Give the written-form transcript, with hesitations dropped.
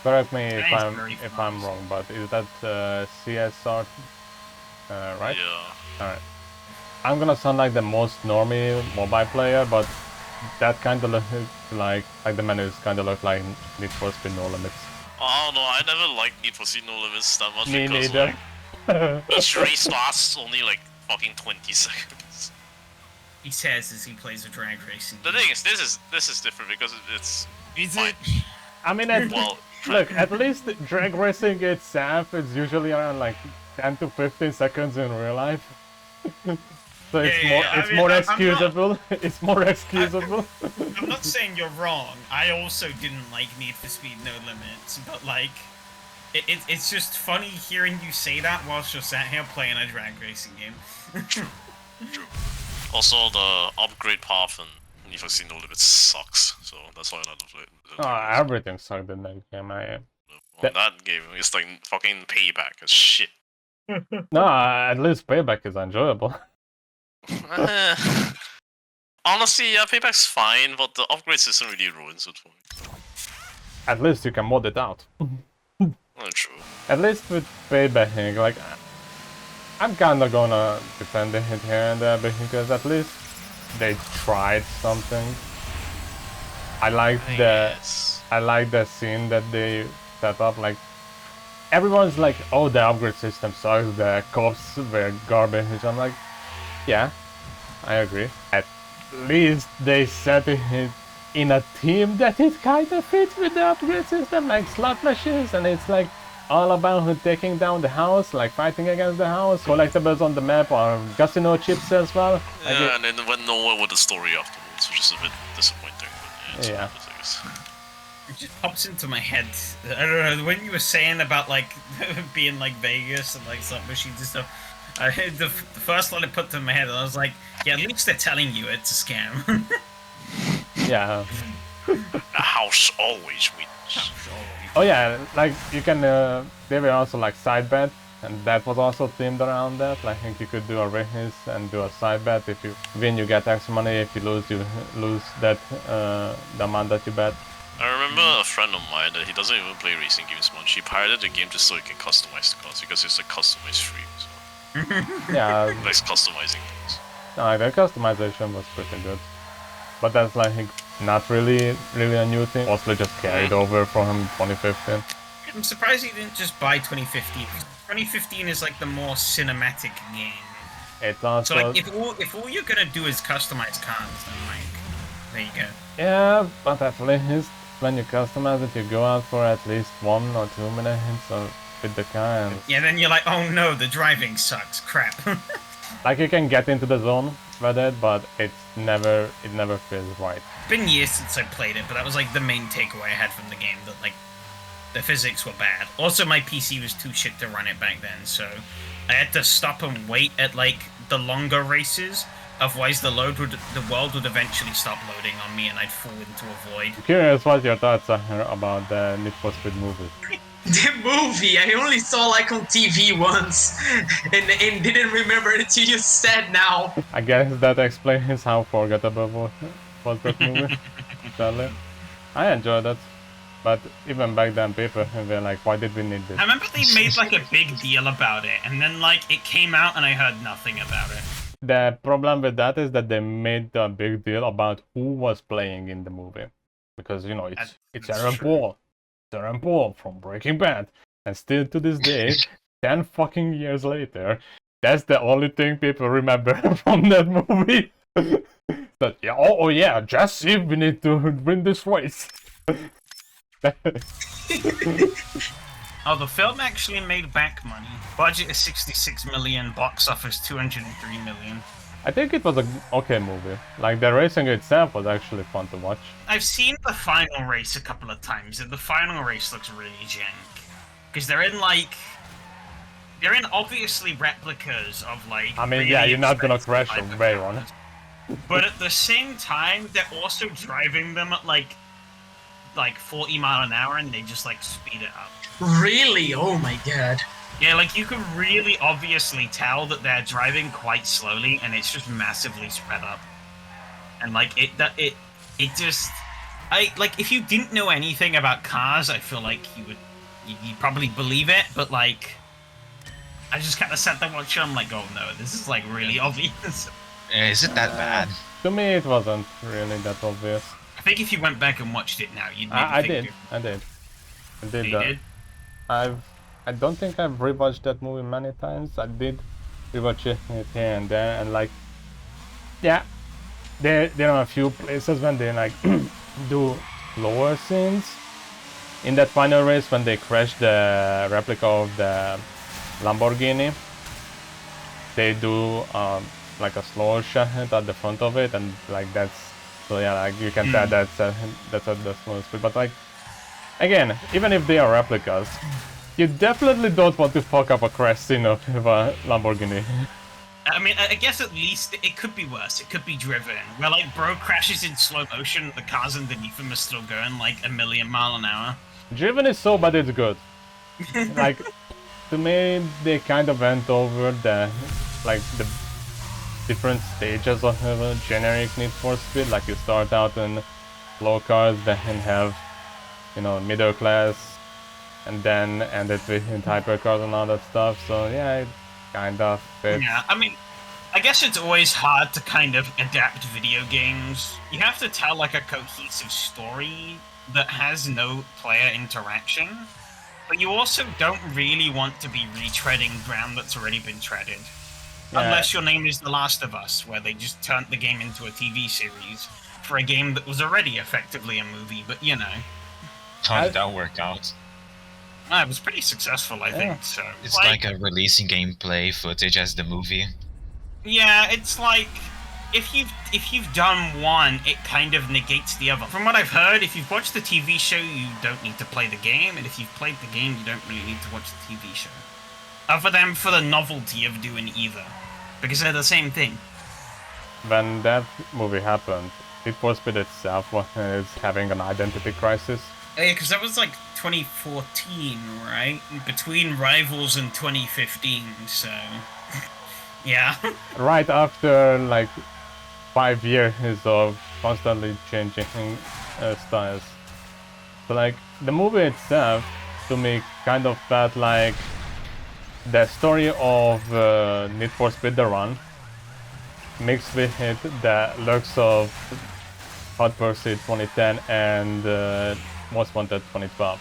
Correct me That is if very I'm fast. wrong, but is that CSR right? Yeah. Alright. I'm gonna sound like the most normie mobile player, but that kind of look like the menus kind of look like Need for Speed No Limits. I don't know, I never liked Need for Speed No Limits that much Me because neither. like each race lasts only like fucking 20 seconds. He says as he plays a drag racing The game. thing is, this is different because it's Is fine. it? I mean, Well, look, at least drag racing itself is usually around like 10 to 15 seconds in real life. So it's more excusable. It's more excusable. I'm not saying you're wrong. I also didn't like Need for Speed No Limits, but like, it's just funny hearing you say that whilst you're sat here playing a drag racing game. True. Also, the upgrade path in Need for Speed No Limits sucks, so that's why I don't play it. Everything sucked in that game. That game is like fucking Payback as shit. No, at least Payback is enjoyable. Honestly, yeah, Payback's fine, but the upgrade system really ruins it for me. At least you can mod it out. Not true. At least with Payback, like, I'm kinda gonna defend it here and there because at least they tried something. I like the scene that they set up. Like, everyone's like, "Oh, the upgrade system sucks. The cops were garbage." I'm like, yeah, I agree. At least they set it in a team that it kind of fits with the upgrade system, like slot machines, and it's like all about taking down the house, like fighting against the house, collectibles on the map, or casino chips as well. Yeah, and then went nowhere with the story afterwards, which is a bit disappointing. But yeah, It just pops into my head. I don't know, when you were saying about like being like Vegas and like slot machines and stuff, the first one it put to my head, I was like, yeah, at least they're telling you it's a scam. Yeah. The house always wins. Oh yeah, like you can. There were also like side bet, and that was also themed around that. Like, I think you could do a race and do a side bet. If you win, you get extra money. If you lose that the amount that you bet. I remember a friend of mine that he doesn't even play racing games much. He pirated the game just so he can customize the cars because it's a customized free. So. Yeah. He likes customizing things. No, the customization was pretty good, but that's like not really a new thing. Mostly just carried over from 2015. I'm surprised he didn't just buy 2015. 2015 is like the more cinematic game. It's also... So like, if all you're gonna do is customize cars, then like, there you go. Yeah, but at least when you customize it, you go out for at least 1 or 2 minutes with the car, and yeah, then you're like, oh no, the driving sucks, crap. like, you can get into the zone with it, but it never feels right. It's been years since I played it, but that was like the main takeaway I had from the game, that like the physics were bad. Also, my PC was too shit to run it back then, so I had to stop and wait at like the longer races. Otherwise, the world would eventually stop loading on me, and I'd fall into a void. I'm curious what your thoughts are about the Need for Speed movie. The movie, I only saw like on TV once, and didn't remember it until you said now. I guess that explains how forgettable was that movie. Sadly. I enjoyed it, but even back then people were like, why did we need this? I remember they made like a big deal about it, and then like it came out and I heard nothing about it. The problem with that is that they made a big deal about who was playing in the movie. Because, you know, it's Aaron Paul. Aaron Paul from Breaking Bad. And still to this day, 10 fucking years later, that's the only thing people remember from that movie. That, yeah, oh yeah, Jesse, we need to win this race. Oh, the film actually made back money. Budget is 66 million, box office 203 million. I think it was an okay movie. Like, the racing itself was actually fun to watch. I've seen the final race a couple of times, and the final race looks really jank. Because they're in obviously replicas of like... I mean, really yeah, you're not gonna expensive crash your way on it. But at the same time, they're also driving them at like 40 mile an hour, and they just like speed it up. Really? Oh my god. Yeah, like you can really obviously tell that they're driving quite slowly, and it's just massively spread up. And like it just if you didn't know anything about cars, I feel like you'd probably believe it, but like, I just kind of sat there watching. I'm like, oh no, this is like really obvious. Is it that bad? To me, it wasn't really that obvious. I think if you went back and watched it now, you'd maybe I think did. I did. I did. You did? I don't think I've rewatched that movie many times. I did rewatch it here and there, and like, yeah, there are a few places when they like do lower scenes. In that final race, when they crash the replica of the Lamborghini, they do like a slower shot at the front of it, and like that's so yeah, like you can tell that's at the slow speed. But like again, even if they are replicas, you definitely don't want to fuck up a crash scene of a Lamborghini. I mean, I guess at least it could be worse. It could be driven, where like bro crashes in slow motion, the cars underneath him are still going like 1,000,000 miles an hour. Driven is so bad it's good. Like to me, they kind of went over the different stages of a generic Need for Speed. Like you start out in low cars, then have, you know, middle class, and then end it with hypercars and all that stuff. So yeah, it kind of fits. Yeah, I mean, I guess it's always hard to kind of adapt video games. You have to tell like a cohesive story that has no player interaction, but you also don't really want to be retreading ground that's already been treaded. Yeah. Unless your name is The Last of Us, where they just turned the game into a TV series for a game that was already effectively a movie, but you know. How did that work out? It was pretty successful, I think, so. It's like a releasing gameplay footage as the movie. Yeah, it's like, if you've done one, it kind of negates the other. From what I've heard, if you've watched the TV show, you don't need to play the game, and if you've played the game, you don't really need to watch the TV show. Other than for the novelty of doing either. Because they're the same thing. When that movie happened, Need for Speed itself was having an identity crisis. Yeah, because that was like 2014, right? Between Rivals and 2015, so... yeah. Right after like 5 years of constantly changing styles. So like, the movie itself, to me, kind of felt like the story of Need for Speed The Run, mixed with it the looks of Hot Pursuit 2010 and Most Wanted 2012.